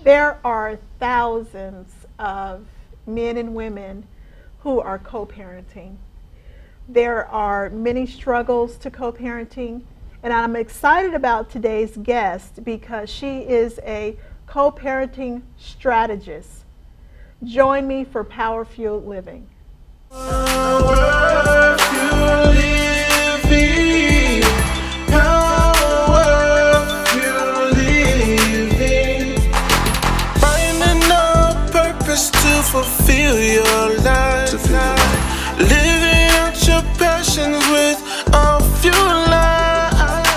There are thousands of men and women who are co-parenting. There are many struggles to co-parenting, and I'm excited about today's guest because she is a co-parenting strategist. Join me for Power-Fueled Living. Fulfill your life, living out your passions with a few lives.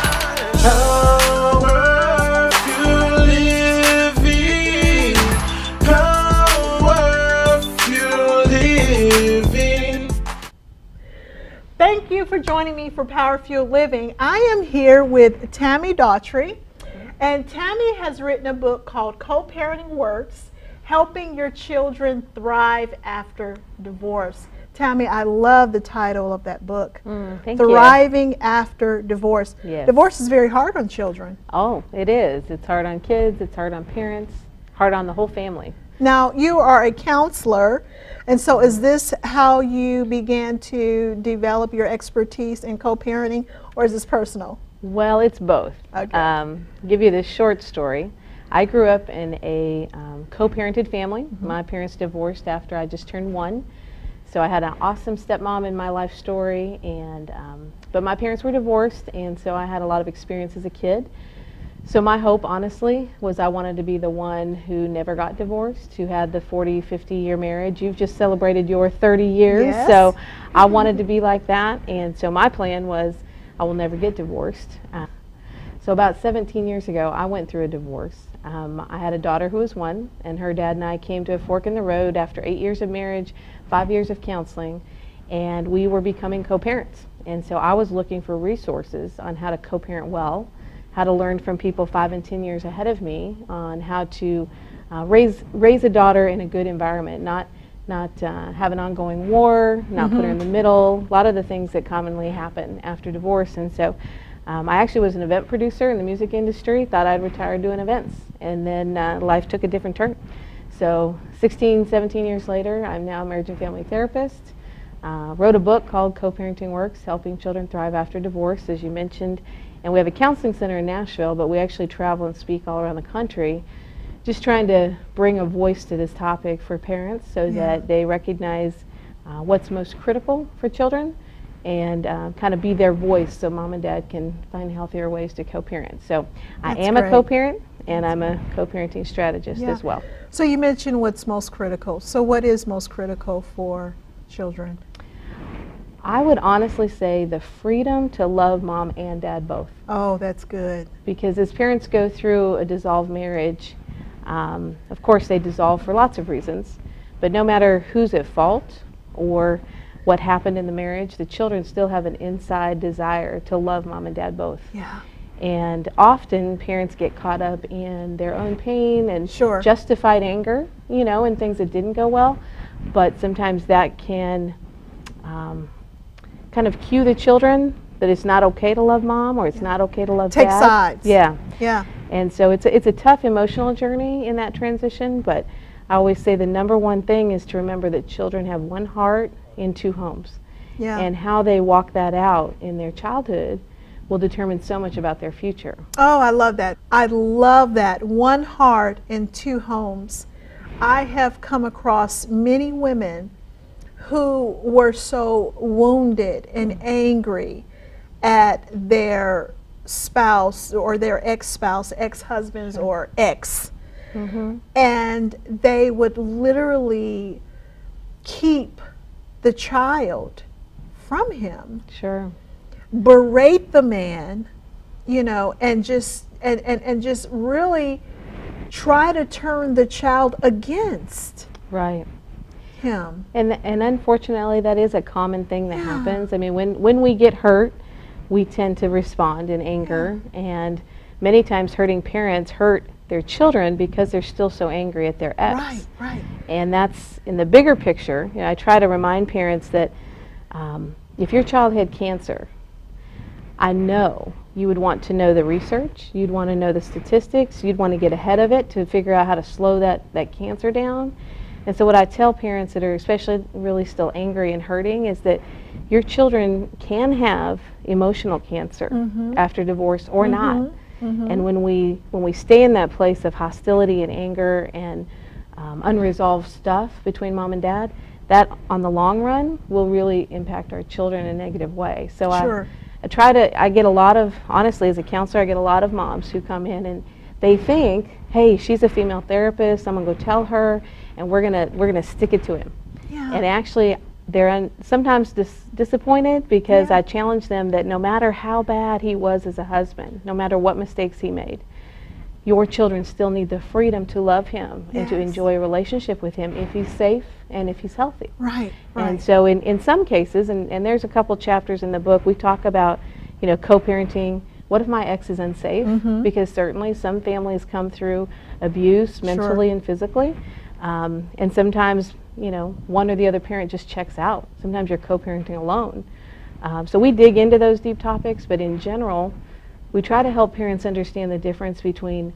Power-Fueled living, power-fueled living. Thank you for joining me for Power-Fueled Living. I am here with Tammy Daughtry, and Tammy has written a book called Co-Parenting Works: Helping Your Children Thrive After Divorce. Tammy, I love the title of that book. Thank Thriving After Divorce. Yes. Divorce is very hard on children. Oh, it is. It's hard on kids, it's hard on parents, hard on the whole family. Now, you are a counselor, and so is this how you began to develop your expertise in co-parenting, or is this personal? Well, it's both. Okay. Give you this short story. I grew up in a co-parented family. My parents divorced after I just turned 1. So I had an awesome stepmom in my life story, and but my parents were divorced, and so I had a lot of experience as a kid. So my hope, honestly, was I wanted to be the one who never got divorced, who had the 40, 50-year marriage. You've just celebrated your 30 years, yes. So I wanted to be like that, and so my plan was I will never get divorced. So about 17 years ago, I went through a divorce. I had a daughter who was 1, and her dad and I came to a fork in the road after 8 years of marriage, 5 years of counseling, and we were becoming co-parents. And so I was looking for resources on how to co-parent well, how to learn from people 5 and 10 years ahead of me on how to raise a daughter in a good environment, not have an ongoing war, not put her in the middle, a lot of the things that commonly happen after divorce. And so I actually was an event producer in the music industry, thought I'd retire doing events, and then life took a different turn. So 16, 17 years later, I'm now a marriage and family therapist, wrote a book called Co-Parenting Works: Helping Children Thrive After Divorce, as you mentioned, and we have a counseling center in Nashville, but we actually travel and speak all around the country, just trying to bring a voice to this topic for parents so that they recognize what's most critical for children, and kind of be their voice so mom and dad can find healthier ways to co-parent. So I am a co-parent, and I'm a co-parenting strategist as well. So you mentioned what's most critical. So what is most critical for children? I would honestly say the freedom to love mom and dad both. Oh, that's good. Because as parents go through a dissolved marriage, of course they dissolve for lots of reasons, but no matter who's at fault or what happened in the marriage, the children still have an inside desire to love mom and dad both. Yeah. And often parents get caught up in their own pain and justified anger, you know, and things that didn't go well. But sometimes that can kind of cue the children that it's not okay to love mom, or it's not okay to love dad. Take sides. Yeah. Yeah. And so it's a tough emotional journey in that transition, but I always say the number one thing is to remember that children have one heart in 2 homes. Yeah. And how they walk that out in their childhood will determine so much about their future. Oh, I love that. I love that. One heart in 2 homes. I have come across many women who were so wounded and angry at their spouse or their ex-spouse, ex-husbands, or ex. And they would literally keep the child from him. Berate the man, you know, and just really try to turn the child against him. And unfortunately, that is a common thing that happens. I mean, when we get hurt, we tend to respond in anger, and many times hurting parents hurt their children because they're still so angry at their ex. And that's in the bigger picture. You know, I try to remind parents that if your child had cancer, I know you would want to know the research, you'd want to know the statistics, you'd want to get ahead of it to figure out how to slow that cancer down. And so what I tell parents that are especially really still angry and hurting is that your children can have emotional cancer after divorce or not. And when we stay in that place of hostility and anger and unresolved stuff between mom and dad, that on the long run will really impact our children in a negative way. So I get a lot of, honestly, as a counselor, I get a lot of moms who come in and they think, hey, she's a female therapist, I'm gonna go tell her, and we're gonna stick it to him. And actually, they're sometimes disappointed because I challenge them that no matter how bad he was as a husband, no matter what mistakes he made, your children still need the freedom to love him and to enjoy a relationship with him if he's safe and if he's healthy. Right. And so in some cases, and there's a couple chapters in the book, we talk about, you know, co-parenting. What if my ex is unsafe? Because certainly some families come through abuse mentally and physically. And sometimes, you know, one or the other parent just checks out. Sometimes you're co-parenting alone. So we dig into those deep topics, but in general, we try to help parents understand the difference between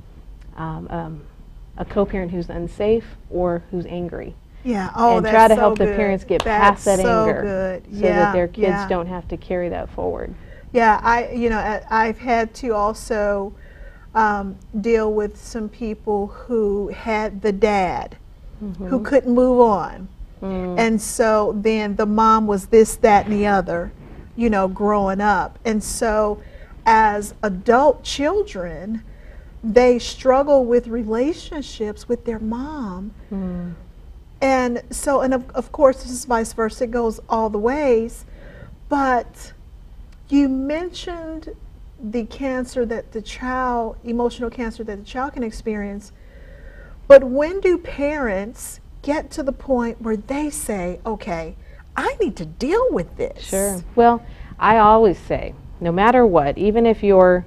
a co-parent who's unsafe or who's angry. Yeah. Oh, and that's try to so help good. the parents get That's past that so anger good. so that their kids don't have to carry that forward. Yeah, I've had to also deal with some people who had the dad who couldn't move on. And so then the mom was this, that, and the other, you know, growing up. And so as adult children, they struggle with relationships with their mom. And so, and of course, this is vice versa. It goes all the ways. But you mentioned the cancer that the child, emotional cancer that the child can experience. But when do parents get to the point where they say, okay, I need to deal with this? Sure. Well, I always say, no matter what, even if you're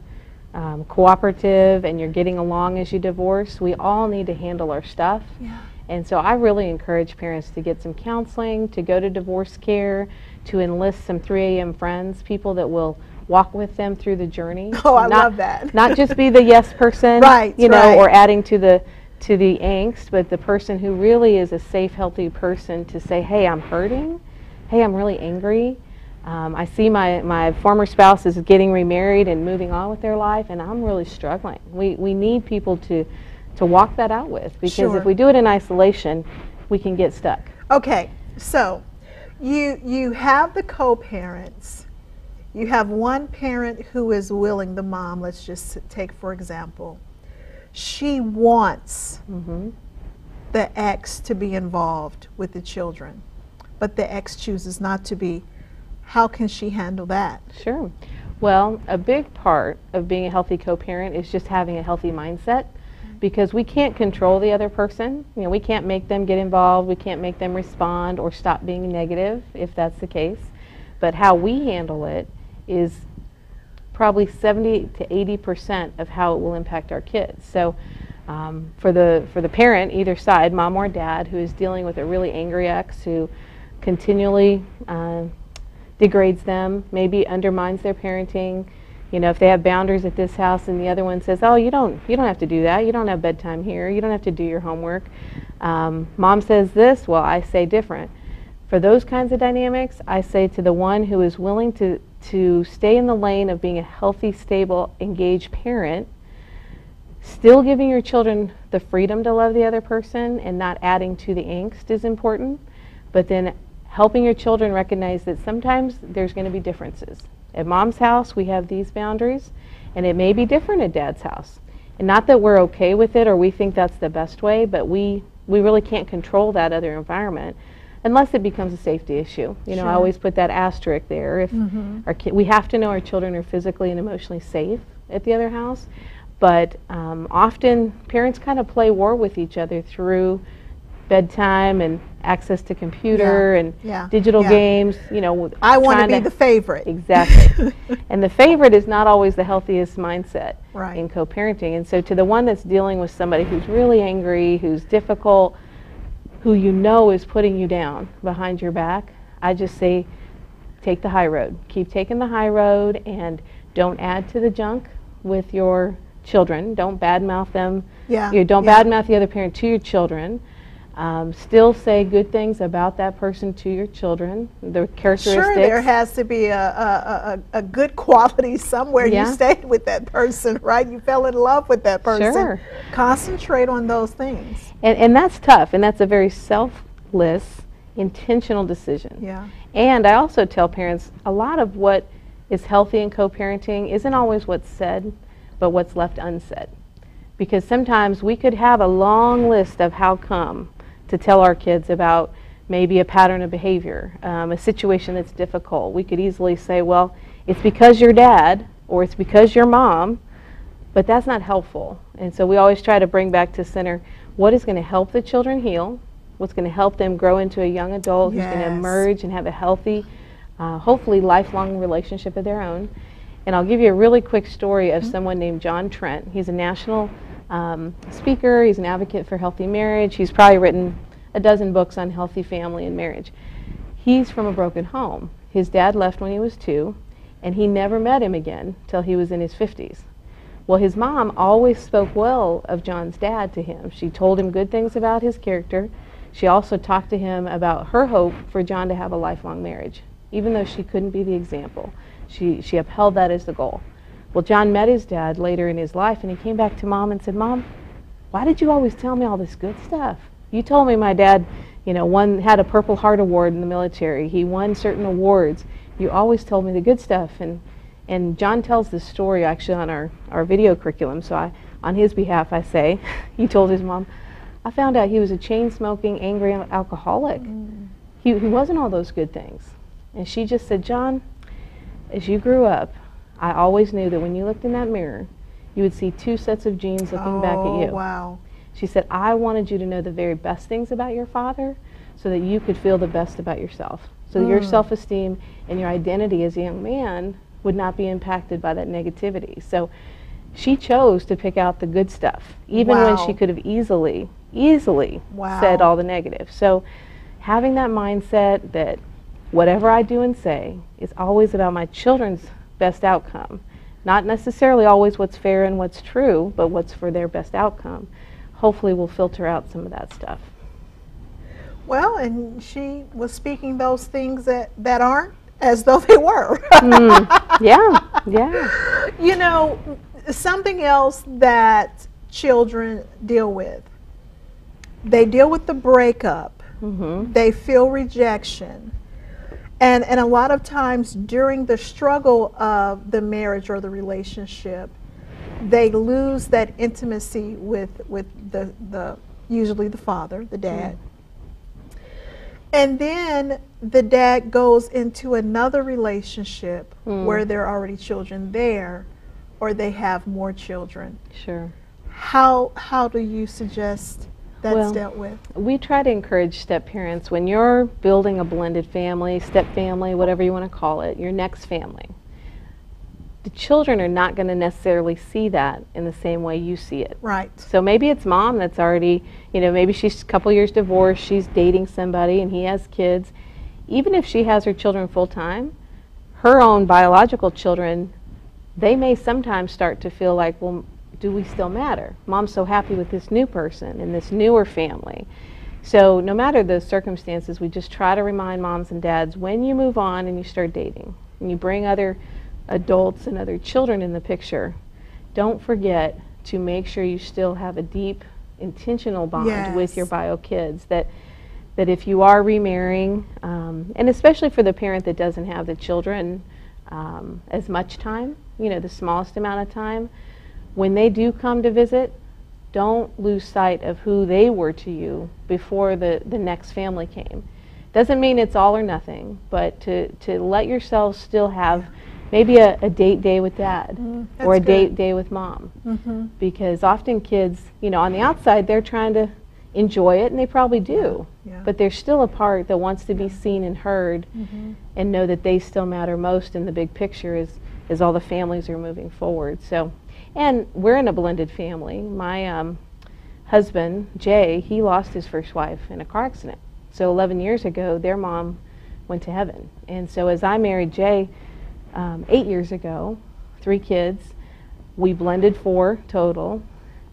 cooperative and you're getting along as you divorce, we all need to handle our stuff. And so I really encourage parents to get some counseling, to go to divorce care, to enlist some 3 a.m. friends, people that will walk with them through the journey. Oh, I love that. Not just be the yes person, you know, or adding to the angst, but the person who really is a safe, healthy person to say, hey, I'm hurting. Hey, I'm really angry. I see my former spouse is getting remarried and moving on with their life, and I'm really struggling. We need people to walk that out with, because if we do it in isolation, we can get stuck. Okay, so you have the co-parents. You have one parent who is willing, the mom, let's just take for example, she wants the ex to be involved with the children, but the ex chooses not to be. How can she handle that? Sure. Well, a big part of being a healthy co-parent is just having a healthy mindset, because we can't control the other person. You know, we can't make them get involved, we can't make them respond or stop being negative if that's the case. But how we handle it is probably 70 to 80% of how it will impact our kids. So for the parent, either side, mom or dad, who is dealing with a really angry ex who continually degrades them, maybe undermines their parenting. You know, if they have boundaries at this house and the other one says, oh, you don't have to do that, you don't have bedtime here, you don't have to do your homework. Mom says this, well, I say different. For those kinds of dynamics, I say to the one who is willing to stay in the lane of being a healthy, stable, engaged parent, still giving your children the freedom to love the other person and not adding to the angst is important, but then helping your children recognize that sometimes there's going to be differences. At mom's house, we have these boundaries, and it may be different at dad's house. And not that we're okay with it or we think that's the best way, but we really can't control that other environment unless it becomes a safety issue. You know, I always put that asterisk there. If we have to know our children are physically and emotionally safe at the other house, but often parents kind of play war with each other through bedtime and access to computer and digital games. You know, I want to be the favorite. Exactly. And the favorite is not always the healthiest mindset in co-parenting. And so to the one that's dealing with somebody who's really angry, who's difficult, who you know is putting you down behind your back, I just say take the high road. Keep taking the high road and Don't add to the junk with your children. Don't badmouth them. Yeah. Don't badmouth the other parent to your children. Still say good things about that person to your children, their characteristics. Sure, there has to be a good quality somewhere. Yeah. You stayed with that person, right? You fell in love with that person. Sure. Concentrate on those things. And that's tough, and that's a very selfless, intentional decision. Yeah. And I also tell parents, a lot of what is healthy in co-parenting isn't always what's said, but what's left unsaid. Because sometimes we could have a long list of how come to tell our kids about maybe a pattern of behavior, a situation that's difficult. We could easily say, well, it's because your dad or it's because your mom, but that's not helpful. And so we always try to bring back to center what is going to help the children heal, what's going to help them grow into a young adult who's going to emerge and have a healthy, hopefully lifelong relationship of their own. And I'll give you a really quick story of someone named John Trent. He's a national speaker. He's an advocate for healthy marriage. He's probably written a dozen books on healthy family and marriage. He's from a broken home. His dad left when he was 2, and he never met him again till he was in his 50s. Well, his mom always spoke well of John's dad to him. She told him good things about his character. She also talked to him about her hope for John to have a lifelong marriage, even though she couldn't be the example. She upheld that as the goal. Well, John met his dad later in his life, and he came back to Mom and said, Mom, why did you always tell me all this good stuff? You told me my dad, had a Purple Heart Award in the military. He won certain awards. You always told me the good stuff. And John tells this story actually on our video curriculum. So on his behalf, I say, he told his mom, I found out he was a chain-smoking, angry alcoholic. He wasn't all those good things. And she just said, John, as you grew up, I always knew that when you looked in that mirror, you would see 2 sets of genes looking back at you. Wow. She said, I wanted you to know the very best things about your father so that you could feel the best about yourself. So that your self-esteem and your identity as a young man would not be impacted by that negativity. So she chose to pick out the good stuff, even when she could have easily said all the negative. So having that mindset that whatever I do and say is always about my children's best outcome, not necessarily always what's fair and what's true, but what's for their best outcome, hopefully will filter out some of that stuff. Well, and she was speaking those things that aren't as though they were. Yeah. Something else that children deal with, they deal with the breakup. They feel rejection. And a lot of times during the struggle of the marriage or the relationship, they lose that intimacy with the usually the father, the dad. And then the dad goes into another relationship where there are already children there, or they have more children. Sure. How do you suggest that's dealt with? We try to encourage step parents, when you're building a blended family, step family, whatever you want to call it, your next family, the children are not going to necessarily see that in the same way you see it. Right. So maybe it's mom that's already, maybe she's a couple years divorced, she's dating somebody and he has kids. Even if she has her children full time, her own biological children, they may sometimes start to feel like, well, do we still matter? Mom's so happy with this new person and this newer family. So no matter the circumstances, we just try to remind moms and dads, when you move on and you start dating and you bring other adults and other children in the picture, don't forget to make sure you still have a deep, intentional bond with your bio kids. That if you are remarrying, and especially for the parent that doesn't have the children as much time, the smallest amount of time, when they do come to visit, don't lose sight of who they were to you before the next family came. Doesn't mean it's all or nothing, but to let yourself still have maybe a date day with dad or a date day with mom. Because often kids, on the outside, they're trying to enjoy it, and they probably do. But there's still a part that wants to be seen and heard and know that they still matter most in the big picture as all the families are moving forward. So, and we're in a blended family. My husband, Jay, he lost his first wife in a car accident. So 11 years ago, their mom went to heaven. And so as I married Jay 8 years ago, 3 kids. We blended 4 total.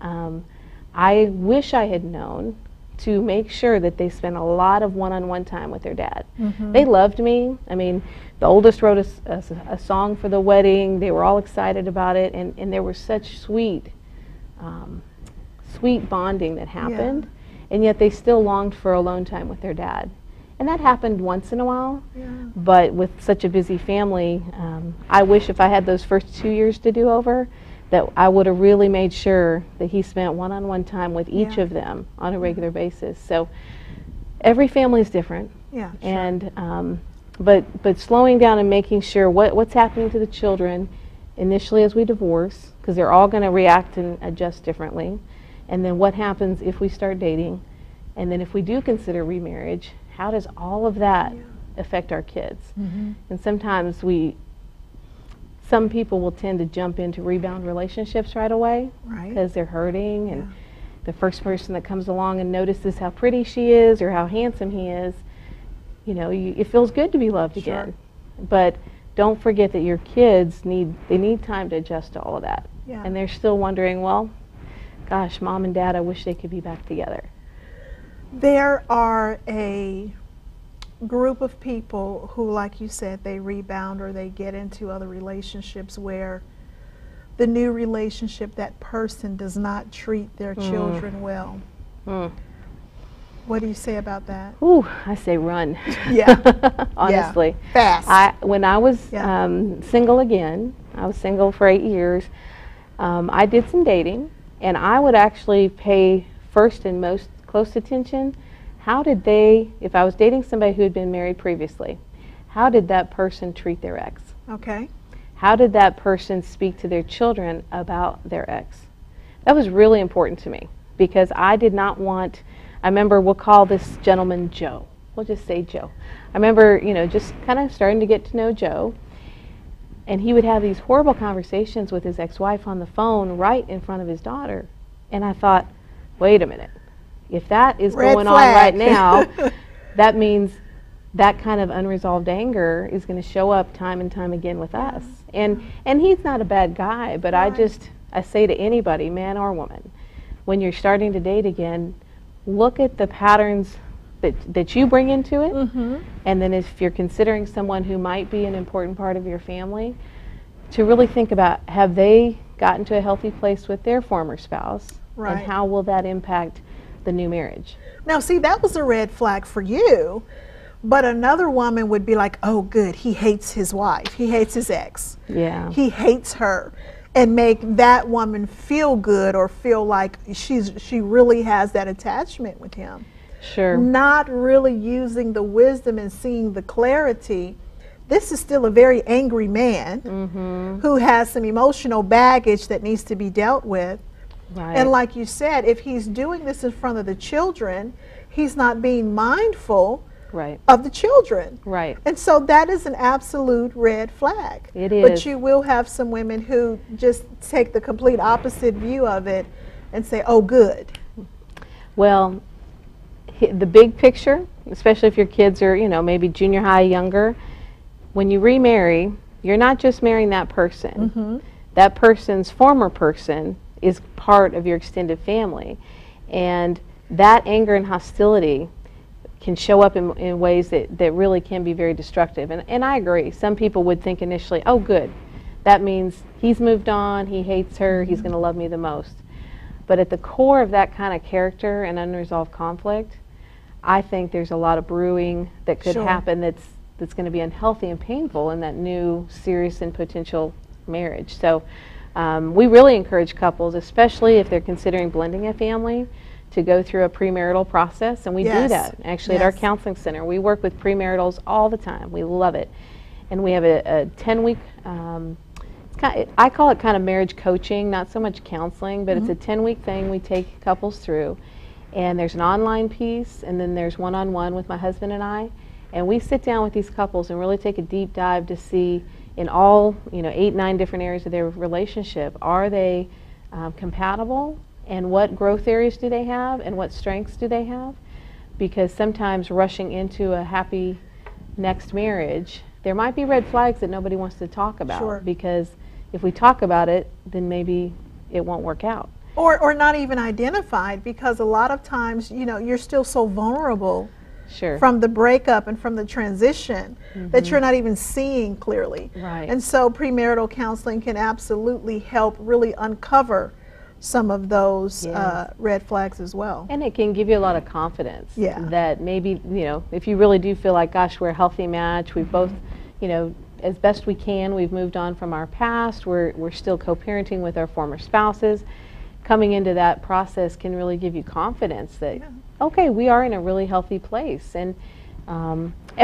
I wish I had known to make sure that they spent a lot of one-on-one time with their dad. They loved me. I mean, the oldest wrote a song for the wedding. They were all excited about it, and there was such sweet bonding that happened, and yet they still longed for alone time with their dad. And that happened once in a while, but with such a busy family, I wish if I had those first 2 years to do over, that I would have really made sure that he spent one-on-one time with each of them on a regular basis. So every family is different, and but slowing down and making sure what's happening to the children initially as we divorce, because they're all going to react and adjust differently, and then what happens if we start dating, and then if we do consider remarriage, how does all of that affect our kids? And sometimes some people will tend to jump into rebound relationships right away because they're hurting, and the first person that comes along and notices how pretty she is or how handsome he is, you know, it feels good to be loved again. But don't forget that your kids need time to adjust to all of that. And they're still wondering, well, gosh, mom and dad, I wish they could be back together. There are a group of people who, like you said, they rebound or they get into other relationships where the new relationship, that person does not treat their children well. What do you say about that? Ooh, I say run. Honestly. Fast. When I was single again, I was single for 8 years, I did some dating, and I would actually pay first and most close attention. How did they, if I was dating somebody who had been married previously, how did that person treat their ex? Okay. How did that person speak to their children about their ex? That was really important to me, because I did not want, I remember, we'll call this gentleman Joe. We'll just say Joe. I remember, you know, just kind of starting to get to know Joe, and he would have these horrible conversations with his ex-wife on the phone right in front of his daughter. And I thought, wait a minute. If that is going on right now, that means that kind of unresolved anger is going to show up time and time again with us. And he's not a bad guy, but I say to anybody, man or woman, when you're starting to date again, look at the patterns that you bring into it, and then if you're considering someone who might be an important part of your family, to really think about, have they gotten to a healthy place with their former spouse, and how will that impact the new marriage? Now, see, that was a red flag for you, but another woman would be like, oh, good, he hates his wife, he hates his ex, he hates her, and make that woman feel good or feel like she really has that attachment with him. Not really using the wisdom and seeing the clarity. This is still a very angry man who has some emotional baggage that needs to be dealt with. And like you said, if he's doing this in front of the children, he's not being mindful of the children. And so that is an absolute red flag. It is. But you will have some women who just take the complete opposite view of it and say, oh, good. Well, the big picture, especially if your kids are, you know, maybe junior high, younger, when you remarry, you're not just marrying that person. That person's former person is part of your extended family, and that anger and hostility can show up in ways that really can be very destructive. And I agree, some people would think initially, oh good, that means he's moved on, he hates her, he's going to love me the most. But at the core of that kind of character and unresolved conflict, I think there's a lot of brewing that could happen that's going to be unhealthy and painful in that new serious and potential marriage. So we really encourage couples, especially if they're considering blending a family, to go through a premarital process, and we do that actually at our counseling center. We work with premaritals all the time. We love it, and we have a 10-week. I call it kind of marriage coaching, not so much counseling, but it's a 10-week thing we take couples through, and there's an online piece, and then there's one-on-one with my husband and I, and we sit down with these couples and really take a deep dive to see, in all 8, 9 different areas of their relationship, are they compatible, and what growth areas do they have, and what strengths do they have? Because sometimes rushing into a happy next marriage, there might be red flags that nobody wants to talk about, because if we talk about it, then maybe it won't work out. Or not even identified, because a lot of times, you know, you're still so vulnerable Sure. from the breakup and from the transition that you're not even seeing clearly. Right. And so premarital counseling can absolutely help really uncover some of those Yes. red flags as well. And it can give you a lot of confidence. Yeah. That maybe, you know, if you really do feel like, gosh, we're a healthy match, we've both, you know, as best we can, we've moved on from our past, we're still co-parenting with our former spouses. Coming into that process can really give you confidence that, okay, we are in a really healthy place. And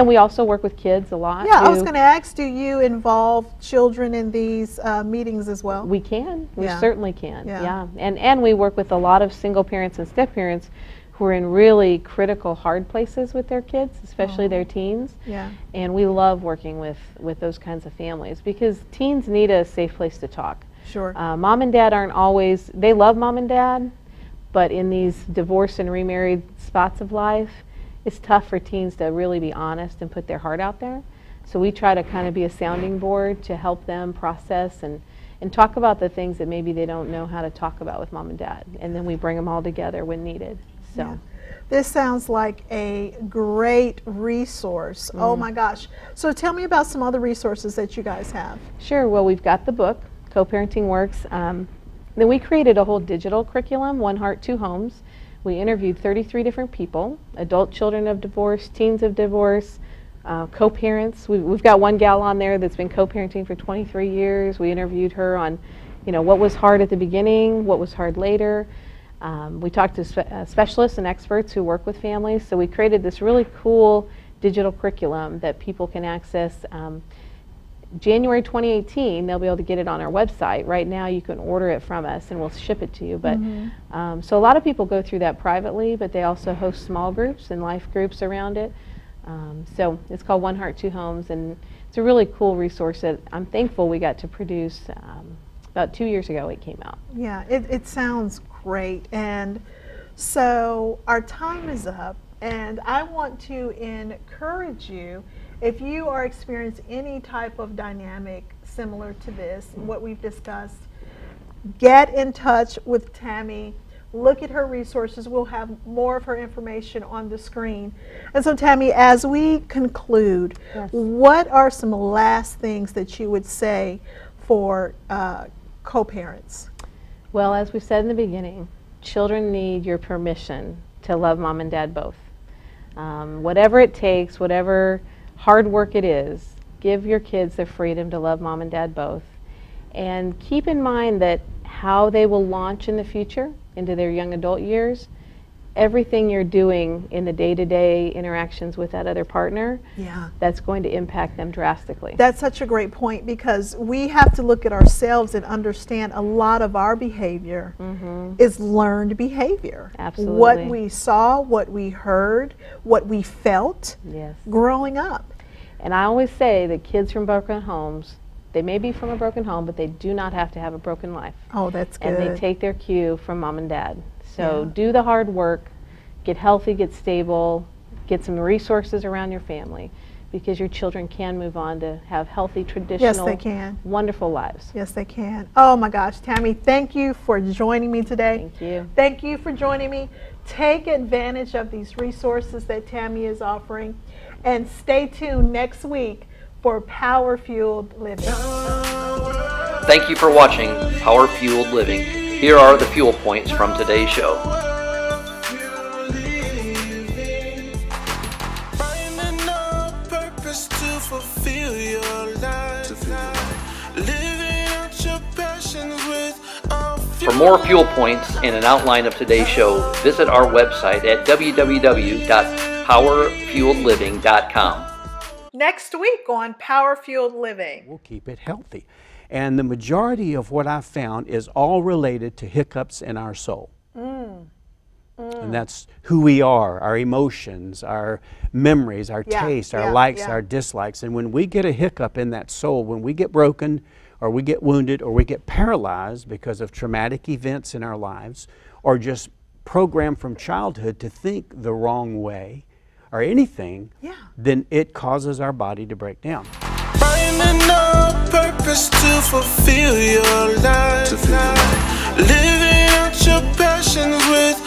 we also work with kids a lot. Yeah, I was going to ask, do you involve children in these meetings as well? We can. We Yeah. certainly can. Yeah. Yeah. And we work with a lot of single parents and step parents who are in really critical, hard places with their kids, especially their teens. Yeah. And we love working with those kinds of families because teens need a safe place to talk. Sure. Mom and dad aren't always, they love mom and dad, but in these divorce and remarried spots of life, it's tough for teens to really be honest and put their heart out there. So we try to kind of be a sounding board to help them process and talk about the things that maybe they don't know how to talk about with mom and dad. And then we bring them all together when needed. So. Yeah. This sounds like a great resource. Oh my gosh. So tell me about some other resources that you guys have. Sure. Well, we've got the book, Co-Parenting Works. Then we created a whole digital curriculum, One Heart, Two Homes. We interviewed 33 different people, adult children of divorce, teens of divorce, co-parents. We've got one gal on there that's been co-parenting for 23 years. We interviewed her on, you know, what was hard at the beginning, what was hard later. We talked to specialists and experts who work with families. So we created this really cool digital curriculum that people can access. January 2018, they'll be able to get it on our website. Right now, you can order it from us and we'll ship it to you. But so a lot of people go through that privately, but they also host small groups and life groups around it. So it's called One Heart, Two Homes, and it's a really cool resource that I'm thankful we got to produce. About 2 years ago, it came out. Yeah, it sounds great. And so our time is up, and I want to encourage you, if you are experiencing any type of dynamic similar to this, what we've discussed, get in touch with Tammy. Look at her resources. We'll have more of her information on the screen. And so, Tammy, as we conclude, what are some last things that you would say for co-parents? Well, as we said in the beginning, children need your permission to love mom and dad both. Whatever it takes, whatever hard work it is, give your kids the freedom to love mom and dad both. And keep in mind that how they will launch in the future into their young adult years, everything you're doing in the day-to-day interactions with that other partner, that's going to impact them drastically. That's such a great point, because we have to look at ourselves and understand a lot of our behavior is learned behavior. Absolutely. What we saw, what we heard, what we felt growing up. And I always say that kids from broken homes, they may be from a broken home, but they do not have to have a broken life. Oh, that's good. And they take their cue from mom and dad. So do the hard work, get healthy, get stable, get some resources around your family, because your children can move on to have healthy, traditional, they can. Wonderful lives. Yes, they can. Oh my gosh, Tammy, thank you for joining me today. Thank you. Thank you for joining me. Take advantage of these resources that Tammy is offering, and stay tuned next week for Power Fueled Living. Thank you for watching Power Fueled Living. Here are the fuel points from today's show. Finding a purpose to fulfill your life. Living out your passions with a For more fuel points and an outline of today's show, visit our website at www.powerfueledliving.com. Next week on Power Fueled Living. We'll keep it healthy. And the majority of what I've found is all related to hiccups in our soul. And that's who we are, our emotions, our memories, our tastes, our likes, our dislikes. And when we get a hiccup in that soul, when we get broken or we get wounded or we get paralyzed because of traumatic events in our lives, or just programmed from childhood to think the wrong way or anything, then it causes our body to break down. finding a purpose to fulfill your life. Living out your passions with